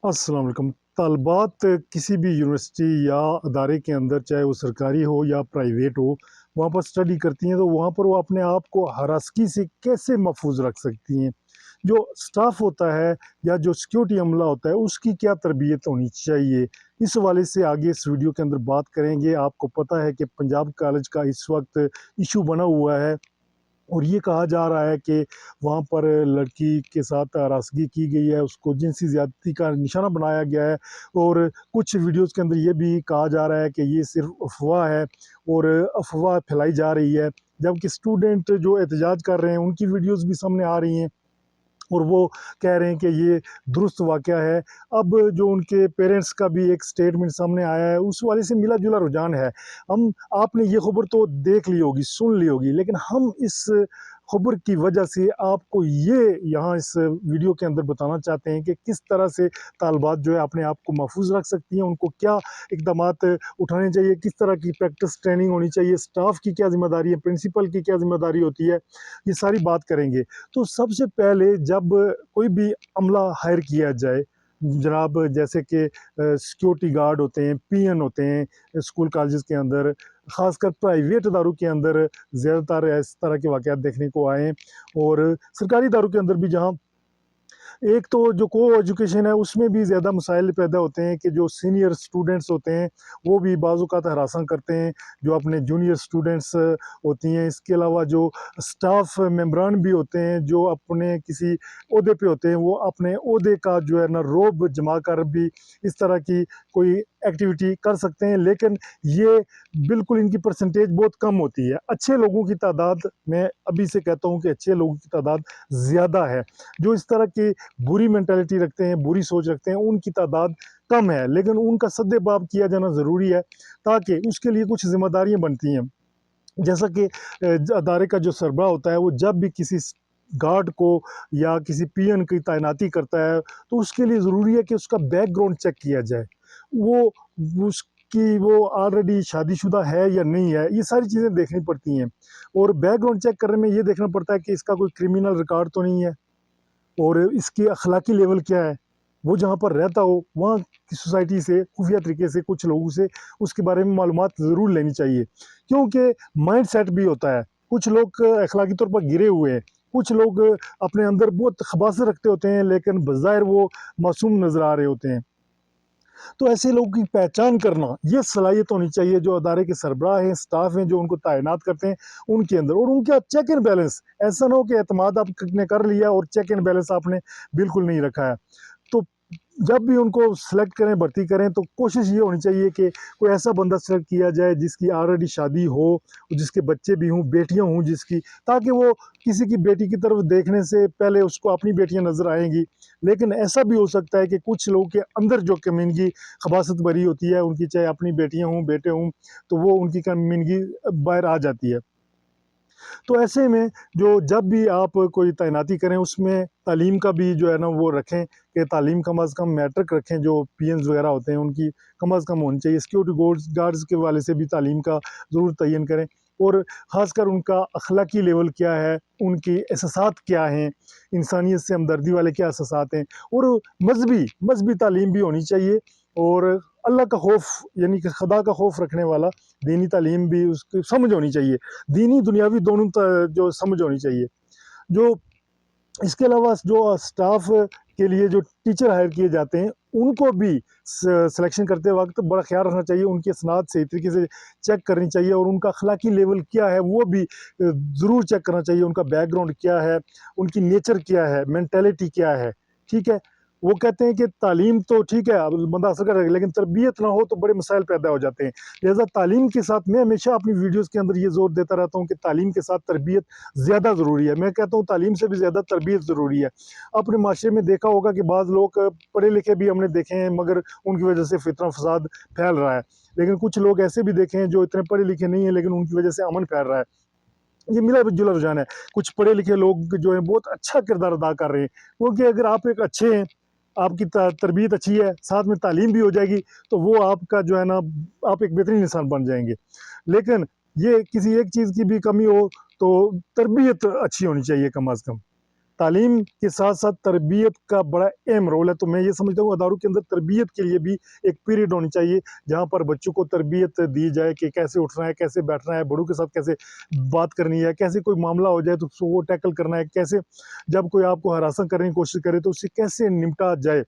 अस्सलाम वालेकुम। तालबात किसी भी यूनिवर्सिटी या अदारे के अंदर, चाहे वो सरकारी हो या प्राइवेट हो, वहाँ पर स्टडी करती हैं, तो वहाँ पर वो अपने आप को हरासगी से कैसे महफूज रख सकती हैं। जो स्टाफ होता है या जो सिक्योरिटी अमला होता है, उसकी क्या तरबियत होनी चाहिए, इस हवाले से आगे इस वीडियो के अंदर बात करेंगे। आपको पता है कि पंजाब कॉलेज का इस वक्त इशू बना हुआ है और ये कहा जा रहा है कि वहाँ पर लड़की के साथ हरासगी की गई है, उसको जिनसी ज़्यादती का निशाना बनाया गया है। और कुछ वीडियोज़ के अंदर ये भी कहा जा रहा है कि ये सिर्फ़ अफ़वाह है और अफ़वाह फैलाई जा रही है। जबकि स्टूडेंट जो एहतजाज कर रहे हैं, उनकी वीडियोज़ भी सामने आ रही हैं और वो कह रहे हैं कि ये दुरुस्त वाक़या है। अब जो उनके पेरेंट्स का भी एक स्टेटमेंट सामने आया है, उस वाले से मिला-जुला रुझान है। हम आपने ये खबर तो देख ली होगी, सुन ली होगी, लेकिन हम इस खबर की वजह से आपको ये यहाँ इस वीडियो के अंदर बताना चाहते हैं कि किस तरह से तालिबात जो है अपने आप को महफूज़ रख सकती हैं, उनको क्या इक़दामात उठाने चाहिए, किस तरह की प्रैक्टिस ट्रेनिंग होनी चाहिए, स्टाफ की क्या ज़िम्मेदारी है, प्रिंसिपल की क्या ज़िम्मेदारी होती है, ये सारी बात करेंगे। तो सबसे पहले जब कोई भी अमला हायर किया जाए, जनाब जैसे कि सिक्योरिटी गार्ड होते हैं, पीएन होते हैं स्कूल कॉलेजेस के अंदर, ख़ासकर प्राइवेट इदारों के अंदर ज़्यादातर इस तरह के वाक़यात देखने को आए हैं। और सरकारी इदारों के अंदर भी, जहाँ एक तो जो को एजुकेशन है, उसमें भी ज़्यादा मसाइल पैदा होते हैं कि जो सीनियर स्टूडेंट्स होते हैं, वो भी बाज़ औक़ात हरासा करते हैं जो अपने जूनियर स्टूडेंट्स होती हैं। इसके अलावा जो स्टाफ मेंबरान भी होते हैं, जो अपने किसी ओहदे पे होते हैं, वो अपने ओहदे का जो है ना रौब जमा कर भी इस तरह की कोई एक्टिविटी कर सकते हैं। लेकिन ये बिल्कुल इनकी परसेंटेज बहुत कम होती है। अच्छे लोगों की तादाद, मैं अभी से कहता हूँ कि अच्छे लोगों की तादाद ज़्यादा है। जो इस तरह की बुरी मेंटालिटी रखते हैं, बुरी सोच रखते हैं, उनकी तादाद कम है, लेकिन उनका सद्देबाब किया जाना ज़रूरी है, ताकि उसके लिए कुछ ज़िम्मेदारियाँ बनती हैं। जैसा कि अदारे का जो सरबराह होता है, वो जब भी किसी गार्ड को या किसी पीएन की तैनाती करता है, तो उसके लिए ज़रूरी है कि उसका बैकग्राउंड चेक किया जाए। वो उसकी वो ऑलरेडी शादीशुदा है या नहीं है, ये सारी चीज़ें देखनी पड़ती हैं। और बैकग्राउंड चेक करने में ये देखना पड़ता है कि इसका कोई क्रिमिनल रिकॉर्ड तो नहीं है और इसकी अखलाकी लेवल क्या है। वो जहाँ पर रहता हो, वहाँ की सोसाइटी से खुफिया तरीके से कुछ लोगों से उसके बारे में मालूमात ज़रूर लेनी चाहिए, क्योंकि माइंड सेट भी होता है। कुछ लोग अखलाकी तौर पर गिरे हुए हैं, कुछ लोग अपने अंदर बहुत खबासे रखते होते हैं, लेकिन बज़ाहिर वो मासूम नज़र आ रहे होते हैं। तो ऐसे लोगों की पहचान करना, ये सलाहियत होनी चाहिए जो अदारे के सरबराह हैं, स्टाफ हैं, जो उनको तैनात करते हैं, उनके अंदर। और उनका चेक एंड बैलेंस, ऐसा ना हो कि एतमाद आपने कर लिया और चेक एंड बैलेंस आपने बिल्कुल नहीं रखा है। तो जब भी उनको सेलेक्ट करें, भर्ती करें, तो कोशिश ये होनी चाहिए कि कोई ऐसा बंदा सेलेक्ट किया जाए जिसकी ऑलरेडी शादी हो, जिसके बच्चे भी हों, बेटियाँ हों जिसकी, ताकि वो किसी की बेटी की तरफ देखने से पहले उसको अपनी बेटियाँ नज़र आएँगी। लेकिन ऐसा भी हो सकता है कि कुछ लोगों के अंदर जो कमीनगी खबासत भरी होती है, उनकी चाहे अपनी बेटियाँ हों, बेटे हों, तो वो उनकी कमीनगी बाहर आ जाती है। तो ऐसे में जो जब भी आप कोई तैनाती करें, उसमें तालीम का भी जो है ना वो रखें कि तालीम कम अज़ कम मैट्रिक रखें। जो पीएन्स वगैरह होते हैं, उनकी कम अज़ कम होनी चाहिए। सिक्योरिटी गार्ड्स के हवाले से भी तालीम का ज़रूर तयन करें और ख़ासकर उनका अखलाकी लेवल क्या है, उनके एहसासात क्या हैं, इंसानियत से हमदर्दी वाले क्या एहसासात हैं। और मज़हबी तालीम भी होनी चाहिए और अल्लाह का खौफ़, यानी कि खुदा का खौफ़ रखने वाला दीनी तालीम भी उसकी समझ होनी चाहिए। दीनी दुनियावी दोनों जो समझ होनी चाहिए। जो इसके अलावा जो स्टाफ के लिए जो टीचर हायर किए जाते हैं, उनको भी सिलेक्शन करते वक्त बड़ा ख्याल रखना चाहिए। उनकी इसनाद सही तरीके से चेक करनी चाहिए और उनका अखलाकी लेवल क्या है वो भी ज़रूर चेक करना चाहिए। उनका बैकग्राउंड क्या है, उनकी नेचर क्या है, मेंटेलिटी क्या है। ठीक है, वो कहते हैं कि तालीम तो ठीक है, अब बंदा हासिल करेगा, लेकिन तरबियत ना हो तो बड़े मसाइल पैदा हो जाते हैं। लिहाजा तालीम के साथ, मैं हमेशा अपनी वीडियोज़ के अंदर ये ज़ोर देता रहता हूँ कि तालीम के साथ तरबियत ज़्यादा ज़रूरी है। मैं कहता हूँ तालीम से भी ज़्यादा तरबियत ज़रूरी है। अपने माशरे में देखा होगा कि बाज़ लोग पढ़े लिखे भी हमने देखे हैं, मगर उनकी वजह से फितना फसाद फैल रहा है। लेकिन कुछ लोग ऐसे भी देखे हैं जो इतने पढ़े लिखे नहीं हैं, लेकिन उनकी वजह से अमन फैल रहा है। ये मिला-जुला रुझान है। कुछ पढ़े लिखे लोग जो हैं बहुत अच्छा किरदार अदा कर रहे हैं, क्योंकि अगर आप एक अच्छे हैं, आपकी तरबियत अच्छी है, साथ में तालीम भी हो जाएगी, तो वो आपका जो है ना, आप एक बेहतरीन इंसान बन जाएँगे। लेकिन ये किसी एक चीज़ की भी कमी हो, तो तरबियत अच्छी होनी चाहिए कम अज़ कम। तालीम के साथ साथ तरबियत का बड़ा अहम रोल है। तो मैं ये समझता हूँ अदारों के अंदर तरबियत के लिए भी एक पीरियड होनी चाहिए, जहाँ पर बच्चों को तरबियत दी जाए कि कैसे उठना है, कैसे बैठना है, बड़ों के साथ कैसे बात करनी है, कैसे कोई मामला हो जाए तो उसको वो टैकल करना है, कैसे जब कोई आपको हरासा करने की कोशिश करे तो उससे कैसे निपटा जाए।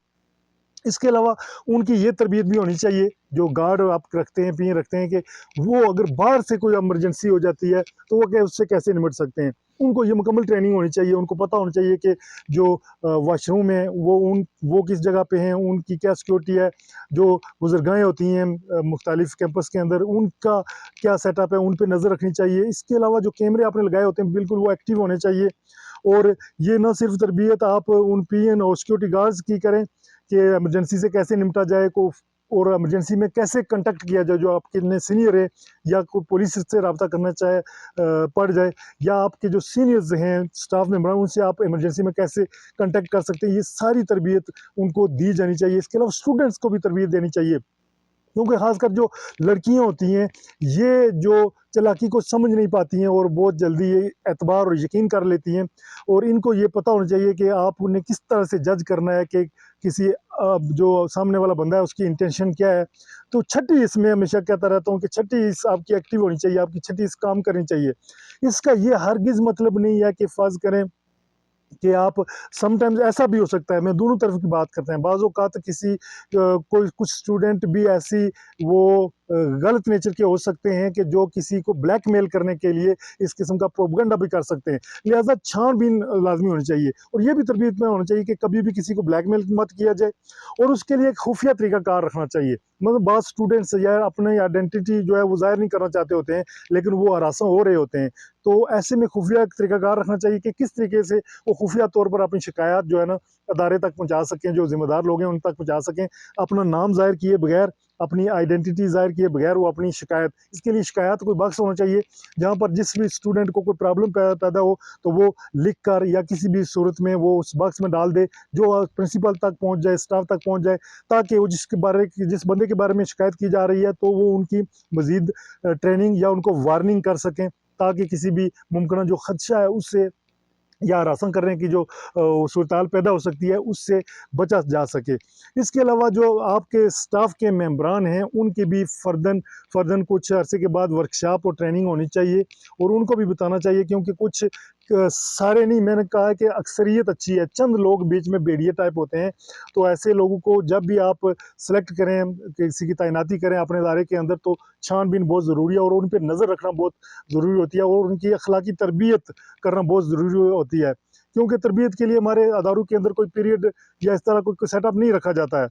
इसके अलावा उनकी ये तरबियत भी होनी चाहिए, जो गार्ड आप रखते हैं, पीए रखते हैं, कि वो अगर बाहर से कोई इमरजेंसी हो जाती है, तो वो क्या उससे कैसे निपट सकते हैं। उनको ये मुकम्मल ट्रेनिंग होनी चाहिए, उनको पता होना चाहिए कि जो वॉशरूम है वो किस जगह पे हैं, उनकी क्या सिक्योरिटी है, जो गुज़रगाहें होती हैं मुख्तलिफ़ कैंपस के अंदर, उनका क्या सेटअप है, उन पे नज़र रखनी चाहिए। इसके अलावा जो कैमरे आपने लगाए होते हैं, बिल्कुल वो एक्टिव होने चाहिए। और ये ना सिर्फ़ तरबियत आप उन पीएन और सिक्योरिटी गार्ड्स की करें कि इमरजेंसी से कैसे निपटा जाए को, और इमरजेंसी में कैसे कांटेक्ट किया जाए, जो आपके ने सीनियर है या कोई पुलिस से रब्ता करना चाहे पड़ जाए, या आपके जो सीनियर्स हैं स्टाफ मेंबर हैं उनसे आप इमरजेंसी में कैसे कांटेक्ट कर सकते हैं, ये सारी तरबियत उनको दी जानी चाहिए। इसके अलावा स्टूडेंट्स को भी तरबियत देनी चाहिए, क्योंकि ख़ासकर जो लड़कियाँ होती हैं, ये जो चालाकी को समझ नहीं पाती हैं और बहुत जल्दी ये एतबार और यकीन कर लेती हैं, और इनको ये पता होना चाहिए कि आप उन्हें किस तरह से जज करना है कि किसी जो सामने वाला बंदा है उसकी इंटेंशन क्या है। तो छठी इसमें हमेशा कहता रहता हूँ कि छठी इस आपकी एक्टिव होनी चाहिए, आपकी छठी इस काम करनी चाहिए। इसका ये हरगिज़ मतलब नहीं है कि फ़र्ज़ करें कि आप समटाइम्स ऐसा भी हो सकता है, मैं दोनों तरफ की बात करते हैं। बाज़ औक़ात किसी कोई कुछ स्टूडेंट भी ऐसी वो गलत नेचर के हो सकते हैं कि जो किसी को ब्लैकमेल करने के लिए इस किस्म का प्रोपेगेंडा भी कर सकते हैं। लिहाज़ा छान-बीन लाज़मी होनी चाहिए, और ये भी तरबियत में होना चाहिए कि कभी भी किसी को ब्लैकमेल मत किया जाए, और उसके लिए एक खुफ़िया तरीक़ाकार रखना चाहिए। मतलब बाज़ स्टूडेंट्स या अपनी आइडेंटिटी जो है वो ज़ाहिर नहीं करना चाहते होते हैं, लेकिन वो हरासा हो रहे होते हैं। तो ऐसे में खुफ़िया तरीक़ाकार रखना चाहिए कि किस तरीके से वो खुफिया तौर पर अपनी शिकायत जो है ना अदारे तक पहुँचा सकें, जो ज़िम्मेदार लोग हैं उन तक पहुँचा सकें, अपना नाम ज़ाहिर किए बगैर, अपनी आइडेंटिटी ज़ाहिर किए बगैर वो अपनी शिकायत, इसके लिए शिकायत कोई बॉक्स होना चाहिए, जहाँ पर जिस भी स्टूडेंट को कोई प्रॉब्लम पैदा हो तो वो लिख कर या किसी भी सूरत में वो उस बॉक्स में डाल दे, जो प्रिंसिपल तक पहुँच जाए, स्टाफ तक पहुँच जाए, ताकि वो जिस बंदे के बारे में शिकायत की जा रही है तो वो उनकी मज़ीद ट्रेनिंग या उनको वार्निंग कर सकें, ताकि किसी भी मुमकिन जो खदशा है उससे या हरासमेंट करने की जो सूरत-हाल पैदा हो सकती है, उससे बचा जा सके। इसके अलावा जो आपके स्टाफ के मेंबरान हैं, उनकी भी फ़र्दन फ़र्दन कुछ अरसे के बाद वर्कशॉप और ट्रेनिंग होनी चाहिए, और उनको भी बताना चाहिए, क्योंकि कुछ सारे नहीं, मैंने कहा है कि अक्सरियत अच्छी है, चंद लोग बीच में भेड़िए टाइप होते हैं। तो ऐसे लोगों को जब भी आप सेलेक्ट करें, किसी की तैनाती करें अपने इदारे के अंदर, तो छान-बीन बहुत ज़रूरी है, और उन पे नज़र रखना बहुत ज़रूरी होती है, और उनकी अखलाकी तरबियत करना बहुत ज़रूरी होती है। क्योंकि तरबियत के लिए हमारे अदारों के अंदर कोई पीरियड या इस तरह कोई सेटअप नहीं रखा जाता है।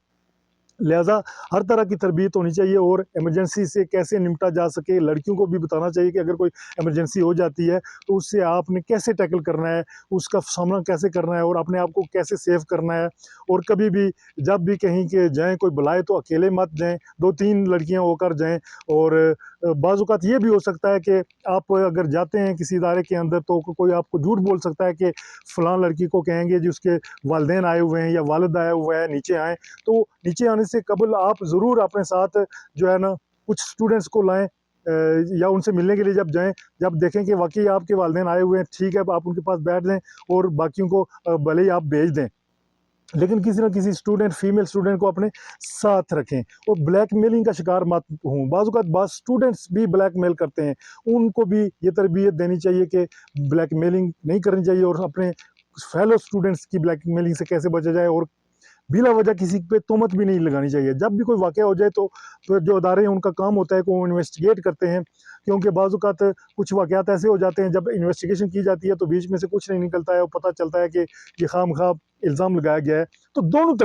लिहाज़ा हर तरह की तरबियत होनी चाहिए, और इमरजेंसी से कैसे निपटा जा सके, लड़कियों को भी बताना चाहिए कि अगर कोई इमरजेंसी हो जाती है तो उससे आपने कैसे टैकल करना है, उसका सामना कैसे करना है, और अपने आप को कैसे सेव करना है। और कभी भी जब भी कहीं के जाएँ, कोई बुलाए तो अकेले मत जाएँ, 2-3 लड़कियाँ होकर जाएँ। और बाज़ औक़ात ये भी हो सकता है कि आप अगर जाते हैं किसी इदारे के अंदर तो कोई आपको झूठ बोल सकता है कि फ़लाँ लड़की को कहेंगे जी उसके वालिदैन आए हुए हैं या वालिद आया हुआ है, नीचे आएँ। तो नीचे आने से कबल आप ज़रूर अपने साथ जो है ना कुछ स्टूडेंट्स को लाएँ, या उनसे मिलने के लिए जब जाएँ, जब देखें कि वाक़ई आपके वालिदैन आए हुए हैं, ठीक है, आप उनके पास बैठ जाएँ, और बाकियों को भले ही आप भेज दें। लेकिन किसी न किसी स्टूडेंट, फीमेल स्टूडेंट को अपने साथ रखें, और ब्लैकमेलिंग का शिकार मत हों। बाज़ औक़ात बाज़ स्टूडेंट्स भी ब्लैकमेल करते हैं, उनको भी ये तरबियत देनी चाहिए कि ब्लैकमेलिंग नहीं करनी चाहिए, और अपने फेलो स्टूडेंट्स की ब्लैकमेलिंग से कैसे बचा जाए, और बिला वजह किसी पे तोहमत भी नहीं लगानी चाहिए। जब भी कोई वाक़या हो जाए तो फिर जो अदारे हैं उनका काम होता है कि वो इन्वेस्टिगेट करते हैं, क्योंकि बाज़ औक़ात कुछ वाक़यात ऐसे हो जाते हैं जब इन्वेस्टिगेशन की जाती है तो बीच में से कुछ नहीं निकलता है, और पता चलता है कि ये ख़ाम-ख़ा इल्ज़ाम लगाया गया है। तो दोनों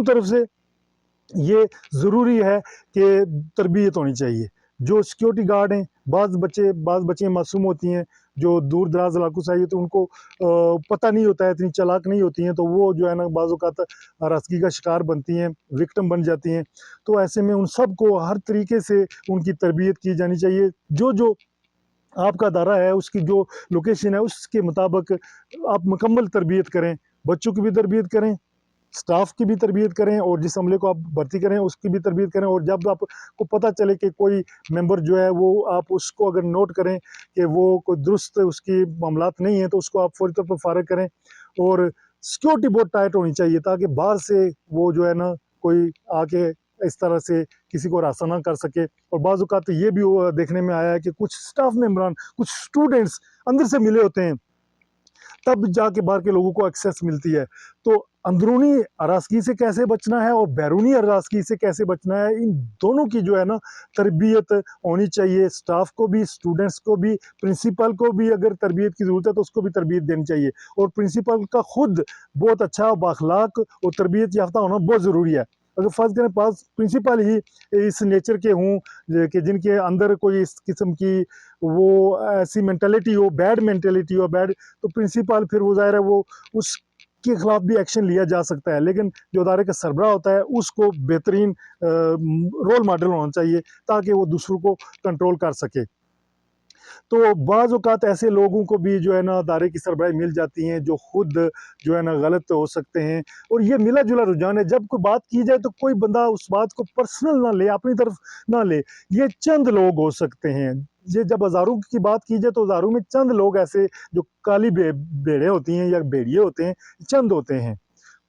तरफ से ये ज़रूरी है कि तरबियत होनी चाहिए। जो सिक्योरिटी गार्ड हैं, बाज़ बच्चियाँ मासूम होती हैं, जो दूर-दराज़ इलाकों से आई होती हैं, उनको पता नहीं होता है, इतनी चालाक नहीं होती हैं, तो वो जो है ना बाज़ औक़ात हरासगी का शिकार बनती हैं, विक्टिम बन जाती हैं। तो ऐसे में उन सबको हर तरीके से उनकी तरबियत की जानी चाहिए। जो आपका अदारा है, उसकी जो लोकेशन है, उसके मुताबिक आप मुकम्मल तरबियत करें, बच्चों की भी तरबियत करें, स्टाफ की भी तरबियत करें और जिस अमले को आप भर्ती करें उसकी भी तरबियत करें। और जब आपको पता चले कि कोई मेंबर जो है वो, आप उसको अगर नोट करें कि वो कोई दुरुस्त उसकी मामलात नहीं है, तो उसको आप फौरी तौर पर फारिग करें। और सिक्योरिटी बहुत टाइट होनी चाहिए ताकि बाहर से वो जो है ना कोई आके इस तरह से किसी को हरासा ना कर सके। और बाज़ औक़ात तो ये भी देखने में आया है कि कुछ स्टाफ मेंबरान, कुछ स्टूडेंट्स अंदर से मिले होते हैं, तब जाके बाहर के लोगों को एक्सेस मिलती है। तो अंदरूनी हरासगी से कैसे बचना है और बैरूनी हरासगी से कैसे बचना है, इन दोनों की जो है ना तरबियत होनी चाहिए। स्टाफ को भी, स्टूडेंट्स को भी, प्रिंसिपल को भी अगर तरबियत की ज़रूरत है तो उसको भी तरबियत देनी चाहिए। और प्रिंसिपल का खुद बहुत अच्छा बाखलाक और तरबियत याफ्ता होना बहुत ज़रूरी है। अगर फ़र्ज़ करें पास प्रिंसिपल ही इस नेचर के हों कि जिनके अंदर कोई इस किस्म की वो ऐसी मेंटालिटी हो, बैड मेंटालिटी हो, बैड, तो प्रिंसिपल फिर वो ज़ाहिर है वो उसके खिलाफ भी एक्शन लिया जा सकता है। लेकिन जो अदारे का सरबराह होता है उसको बेहतरीन रोल मॉडल होना चाहिए ताकि वो दूसरों को कंट्रोल कर सके। तो बाज़ औक़ात ऐसे लोगों को भी जो है ना अदारे की सरबराही मिल जाती हैं जो खुद जो है ना गलत हो सकते हैं। और ये मिला-जुला रुझान है, जब कोई बात की जाए तो कोई बंदा उस बात को पर्सनल ना ले, अपनी तरफ ना ले। ये चंद लोग हो सकते हैं, ये जब हज़ारों की बात की जाए तो हज़ारों में चंद लोग ऐसे जो काली भेड़ें होती हैं या भेड़िए होते हैं, चंद होते हैं।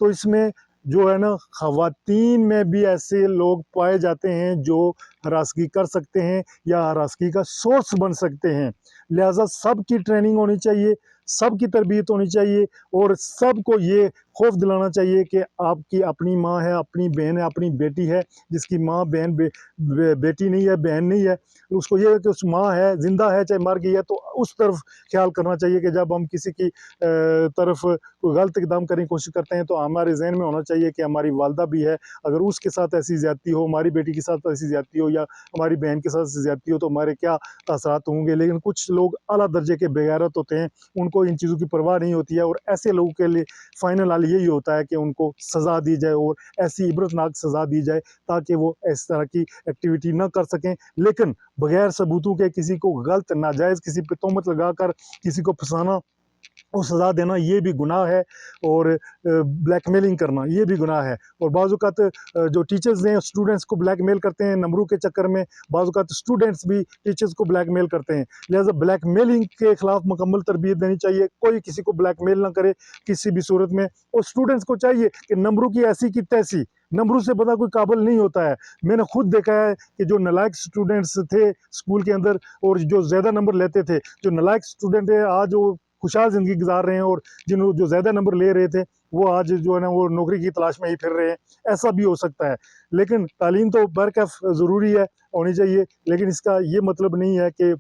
तो इसमें जो है ना ख़वातीन में भी ऐसे लोग पाए जाते हैं जो हरासगी कर सकते हैं या हरासगी का सोर्स बन सकते हैं। लिहाज़ा सबकी ट्रेनिंग होनी चाहिए, सबकी तरबियत होनी चाहिए और सबको ये खौफ दिलाना चाहिए कि आपकी अपनी माँ है, अपनी बहन है, अपनी बेटी है। जिसकी माँ, बहन, बेटी नहीं है, बहन नहीं है, उसको ये है कि उस माँ है, ज़िंदा है चाहे मर गई है, तो उस तरफ ख़्याल करना चाहिए कि जब हम किसी की तरफ कोई गलत इक़दाम करने की कोशिश करते हैं तो हमारे ज़हन में होना चाहिए कि हमारी वालिदा भी है। अगर उसके साथ ऐसी ज़्यादती हो, हमारी बेटी के साथ ऐसी ज़्यादती हो या हमारी बहन के साथ ऐसी ज़्यादती हो तो हमारे क्या असरात होंगे। लेकिन कुछ लोग आला दर्जे के बेगैरत होते हैं, उनको इन चीज़ों की परवाह नहीं होती है और ऐसे लोगों के लिए फ़ाइनल हल यही होता है कि उनको सज़ा दी जाए और ऐसी इबरतनाक सज़ा दी जाए ताकि वो इस तरह की एक्टिविटी ना कर सकें। लेकिन बगैर सबूतों के किसी को गलत, नाजायज़ किसी पे तोहमत लगाकर किसी को फँसाना और सज़ा देना ये भी गुनाह है। और ब्लैकमेलिंग करना ये भी गुनाह है। और बाज़ औक़ात जो टीचर्स हैं स्टूडेंट्स को ब्लैकमेल करते हैं नंबरों के चक्कर में, बाज़ औक़ात स्टूडेंट्स भी टीचर्स को ब्लैकमेल करते हैं। लिहाज़ा ब्लैकमेलिंग के खिलाफ मुकम्मल तरबियत देनी चाहिए, कोई किसी को ब्लैकमेल ना करे किसी भी सूरत में। और स्टूडेंट्स को चाहिए कि नंबरों की ऐसी की तैसी, नंबरों से बंदा कोई काबिल नहीं होता है। मैंने खुद देखा है कि जो नालायक स्टूडेंट्स थे स्कूल के अंदर और जो ज़्यादा नंबर लेते थे, जो नालायक स्टूडेंट है आज वो खुशहाल ज़िंदगी गुज़ार रहे हैं और जो ज़्यादा नंबर ले रहे थे वो आज जो है ना वो नौकरी की तलाश में ही फिर रहे हैं। ऐसा भी हो सकता है। लेकिन तालीम तो बरकफ ज़रूरी है, होनी चाहिए, लेकिन इसका ये मतलब नहीं है कि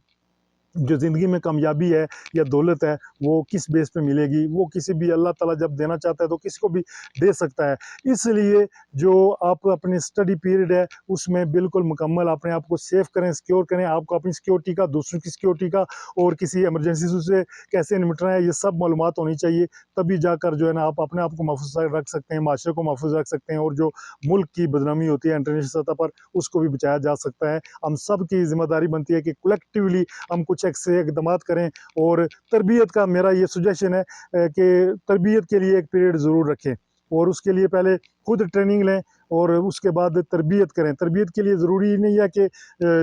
जो ज़िंदगी में कामयाबी है या दौलत है वो किस बेस पे मिलेगी। वो किसी भी, अल्लाह ताला जब देना चाहता है तो किसी को भी दे सकता है। इसलिए जो आप अपनी स्टडी पीरियड है उसमें बिल्कुल मुकम्मल अपने आप को सेफ करें, सिक्योर करें। आपको अपनी सिक्योरिटी का, दूसरों की सिक्योरिटी का और किसी इमरजेंसी से कैसे निपटना है ये सब मालूमात होनी चाहिए। तभी जाकर जो है ना आप अपने आप को महफूज़ रख सकते हैं, माशरे को महफूज़ रख सकते हैं और जो मुल्क की बदनामी होती है इंटरनेशनल सतह पर उसको भी बचाया जा सकता है। हम सब की ज़िम्मेदारी बनती है कि कलेक्टिवली हम कुछ ऐसे इक़दामात करें। और तरबियत का मेरा ये सजेशन है कि तरबियत के लिए एक पीरियड ज़रूर रखें और उसके लिए पहले खुद ट्रेनिंग लें और उसके बाद तरबियत करें। तरबियत के लिए ज़रूरी नहीं है कि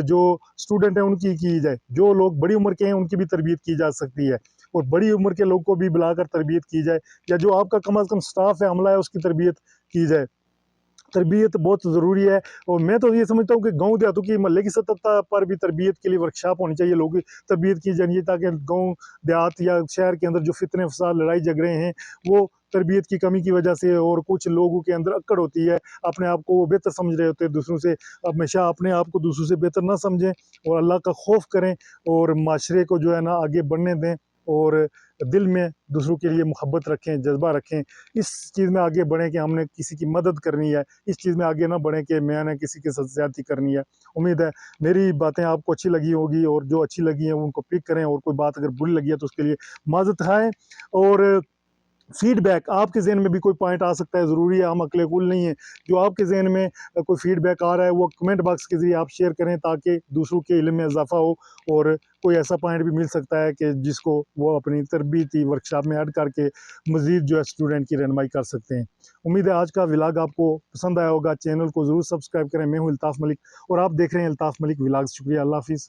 जो स्टूडेंट हैं उनकी की जाए, जो लोग बड़ी उम्र के हैं उनकी भी तरबियत की जा सकती है और बड़ी उम्र के लोग को भी बुलाकर तरबियत की जाए, या जो आपका कम अज़ कम स्टाफ है, अमला है, उसकी तरबियत की जाए। तरबियत बहुत ज़रूरी है। और मैं तो ये समझता हूँ कि गाँव देहातों की, मोहल्ले की सतह पर भी तरबियत के लिए वर्कशॉप होनी चाहिए, लोगों की तरबियत की जानी चाहिए ताकि गाँव देहात या शहर के अंदर जो फितने फसाद, लड़ाई झगड़े हैं वो तरबियत की कमी की वजह से, और कुछ लोगों के अंदर अक्कड़ होती है, अपने आप को वो बेहतर समझ रहे होते हैं दूसरों से। हमेशा अपने आप को दूसरों से बेहतर ना समझें और अल्लाह का खौफ करें और माशरे को जो है ना आगे बढ़ने दें और दिल में दूसरों के लिए मोहब्बत रखें, जज़्बा रखें। इस चीज़ में आगे बढ़ें कि हमने किसी की मदद करनी है, इस चीज़ में आगे ना बढ़ें कि मैंने किसी के साथ ज़्यादती करनी है। उम्मीद है मेरी बातें आपको अच्छी लगी होगी और जो अच्छी लगी हैं उनको पिक करें और कोई बात अगर बुरी लगी है तो उसके लिए माज़रत खाएँ। और फीडबैक आपके जहन में भी कोई पॉइंट आ सकता है, ज़रूरी है हम अकेले कुल नहीं है। जो आपके जहन में कोई फीडबैक आ रहा है वो कमेंट बॉक्स के ज़रिए आप शेयर करें ताकि दूसरों के इल्म में इजाफा हो, और कोई ऐसा पॉइंट भी मिल सकता है कि जिसको वो अपनी तरबीती वर्कशॉप में ऐड करके मज़ीद जो है स्टूडेंट की रहनुमाई कर सकते हैं। उम्मीद है आज का व्लॉग आपको पसंद आया होगा। चैनल को ज़रूर सब्सक्राइब करें। मैं हूँ अल्ताफ़ मलिक और आप देख रहे हैं अल्ताफ़ मलिक व्लॉग्स। शुक्रिया, अल्लाह हाफ़िज़।